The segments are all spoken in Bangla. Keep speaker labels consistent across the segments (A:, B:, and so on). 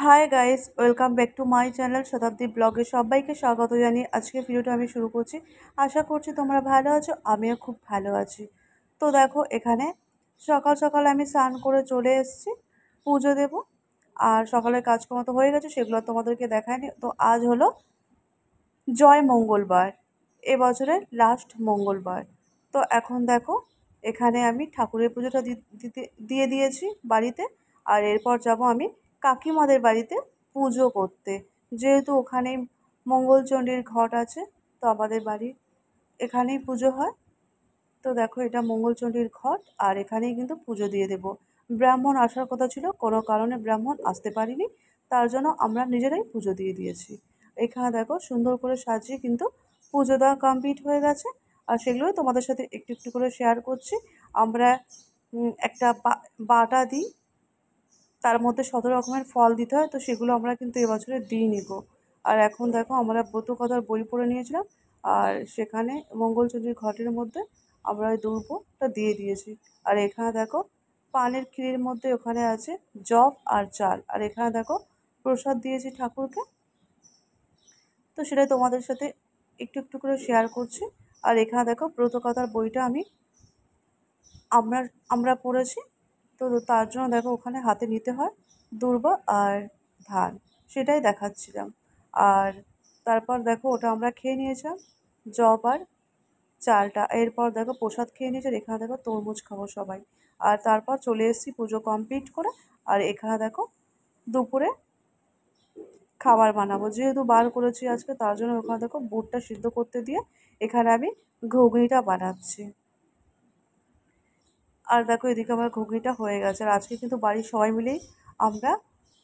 A: Hi guys, welcome back to my channel শতাব্দী ব্লগে সবাইকে স্বাগত জানিয়ে আজকের ভিডিওটা আমি শুরু করছি। আশা করছি তোমরা ভালো আছো, আমিও খুব ভালো আছি। তো দেখো, এখানে সকাল সকাল আমি স্নান করে চলে এসেছি পুজো দেব। আর সকালের কাজকর্ম তো হয়ে গেছে, সেগুলো তোমাদেরকে দেখায়নি। তো আজ হলো জয় মঙ্গলবার, এবছরের লাস্ট মঙ্গলবার। তো এখন দেখো, এখানে আমি ঠাকুরের পুজোটা দিয়ে দিয়েছি বাড়িতে। আর এরপর যাব আমি কাকিমাদের বাড়িতে পুজো করতে, যেহেতু ওখানেই মঙ্গলচণ্ডীর ঘট আছে। তো আমাদের বাড়ি এখানেই পুজো হয়। তো দেখো, এটা মঙ্গলচণ্ডীর ঘট, আর এখানেই কিন্তু পুজো দিয়ে দেব। ব্রাহ্মণ আসার কথা ছিল, কোনো কারণে ব্রাহ্মণ আসতে পারিনি, তার জন্য আমরা নিজেরাই পুজো দিয়ে দিয়েছি। এখানে দেখো, সুন্দর করে সাজিয়ে কিন্তু পুজো দেওয়া কমপ্লিট হয়ে গেছে। আর সেগুলোই তোমাদের সাথে একটু একটু করে শেয়ার করছি। আমরা একটা বাটা দিই, তার মধ্যে 17 রকমের ফল দিতে হয়। তো সেগুলো আমরা কিন্তু এবছরে দিই নিব। আর এখন দেখো, আমরা ব্রতকথার বই পড়ে নিয়েছিলাম, আর সেখানে মঙ্গলচণ্ডীর ঘটের মধ্যে আমরা ওই দুর্বটা দিয়ে দিয়েছি। আর এখানে দেখো, পানের ক্ষীরের মধ্যে ওখানে আছে জব আর চাল। আর এখানে দেখো, প্রসাদ দিয়েছি ঠাকুরকে। তো সেটা তোমাদের সাথে একটু একটু করে শেয়ার করছি। আর এখানে দেখো, ব্রতকথার বইটা আমরা আমরা পড়েছি। তো তার জন্য দেখো, ওখানে হাতে নিতে হয় দূর্বা আর ধান, সেটাই দেখাচ্ছিলাম। আর তারপর দেখো, ওটা আমরা খেয়ে নিয়েছিলাম, জব আর চালটা। এরপর দেখো, প্রসাদ খেয়ে নিয়েছি। আর এখানে দেখো, তরমুজ খাবো সবাই। আর তারপর চলে এসেছি পুজো কমপ্লিট করে। আর এখানে দেখো, দুপুরে খাবার বানাবো, যেহেতু বার করেছি আজকে, তার জন্য ওখানে দেখো বুটটা সিদ্ধ করতে দিয়ে এখানে আমি ঘুগনিটা বানাচ্ছি। আর দেখো, এদিকে আমার ঘুগনিটা হয়ে গেছে। আর আজকে কিন্তু বাড়ির সবাই মিলেই আমরা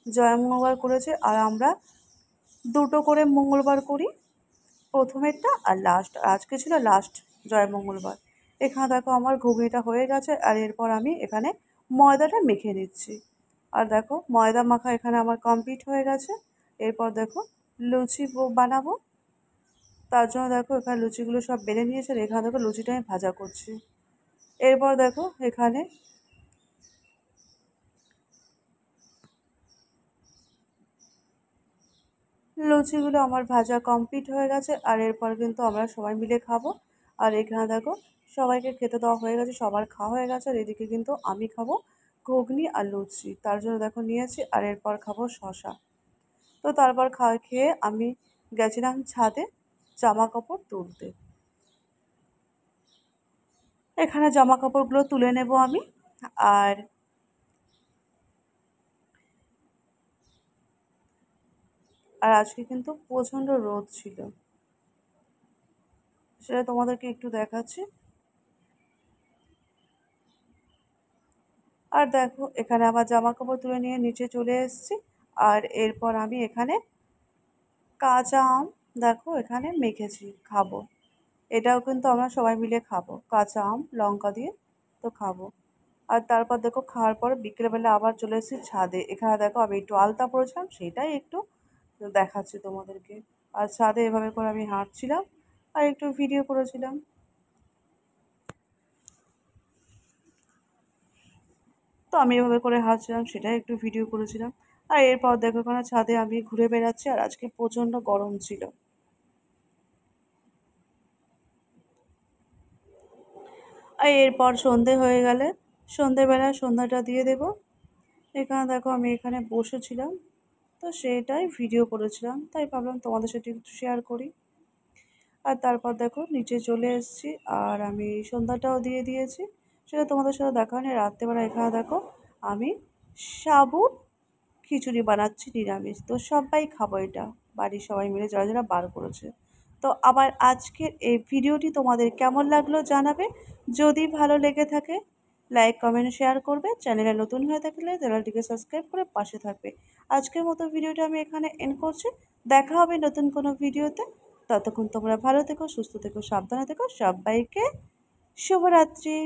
A: জয় মঙ্গলবার করেছি। আর আমরা দুটো করে মঙ্গলবার করি, প্রথমেরটা আর লাস্ট। আর আজকে ছিল লাস্ট জয় মঙ্গলবার। এখানে দেখো, আমার ঘুগনিটা হয়ে গেছে। আর এরপর আমি এখানে ময়দাটা মেখে নিচ্ছি। আর দেখো, ময়দা মাখা এখানে আমার কমপ্লিট হয়ে গেছে। এরপর দেখো, লুচি বানাবো। তার জন্য দেখো, এখানে লুচিগুলো সব বেলে নিয়েছে। আর এখানে দেখো, লুচিটা আমি ভাজা করছি। এরপর দেখো, এখানে লুচিগুলো আমার ভাজা কমপ্লিট হয়ে গেছে। আর এরপর কিন্তু আমরা সবাই মিলে খাবো। আর এখানে দেখো, সবাইকে খেতে দেওয়া হয়ে গেছে, সবার খাওয়া হয়ে গেছে। আর এদিকে কিন্তু আমি খাবো ঘুগনি আর লুচি, তার জন্য দেখো নিয়েছি। আর এরপর খাবো শশা। তো তারপর খেয়ে আমি গেছিলাম ছাদে জামা কাপড় তুলতে। এখানে জামা কাপড়গুলো তুলে নেব আমি। আর আর আজকে কিন্তু প্রচণ্ড রোদ ছিল, সেটা তোমাদেরকে একটু দেখাচ্ছি। আর দেখো, এখানে আবার জামা কাপড় তুলে নিয়ে নিচে চলে এসেছি। আর এরপর আমি এখানে কাঁচা আম দেখো এখানে মেখেছি, খাবো। এটাও কিন্তু আমরা সবাই মিলে খাবো, কাঁচা আম লঙ্কা দিয়ে তো খাবো। আর তারপর দেখো, খাওয়ার পর বিকেলবেলা আবার চলে এসেছি ছাদে। এখানে দেখো, আমি একটু আলতা পরেছিলাম, সেটাই একটু দেখাচ্ছি তোমাদেরকে। আর ছাদে এভাবে করে আমি হাঁটছিলাম আর একটু ভিডিও করেছিলাম। তো আমি এভাবে করে হাঁটছিলাম, সেটাই একটু ভিডিও করেছিলাম। আর এরপর দেখো, এখানে ছাদে আমি ঘুরে বেড়াচ্ছি। আর আজকে প্রচণ্ড গরম ছিল। আর এরপর সন্ধে হয়ে গেলে সন্ধেবেলায় সন্ধ্যাটা দিয়ে দেব। এখানে দেখো, আমি এখানে বসেছিলাম, তো সেটাই ভিডিও করেছিলাম, তাই ভাবলাম তোমাদের সাথে একটু শেয়ার করি। আর তারপর দেখো, নিচে চলে এসেছি। আর আমি সন্ধ্যাটাও দিয়ে দিয়েছি, সেটা তোমাদের সাথে দেখা হয়নি। রাত্রেবেলা এখানে দেখো, আমি সাবুর খিচুড়ি বানাচ্ছি নিরামিষ। তো সবাই খাবো এটা, বাড়ির সবাই মিলে যারা যারা বার করেছে। তো আবার আজকের এই ভিডিওটি তোমাদের কেমন লাগলো জানাবে। যদি ভালো লেগে থাকে, লাইক কমেন্ট শেয়ার করবে। চ্যানেলে নতুন হয়ে থাকলে চ্যানেলটিকে সাবস্ক্রাইব করে পাশে থাকবে। আজকের মতো ভিডিওটা আমি এখানে এন্ড করছি। দেখা হবে নতুন কোনো ভিডিওতে। ততক্ষণ তোমরা ভালো থেকো, সুস্থ থেকো, সাবধানে থেকো। সবাইকে শুভরাত্রি।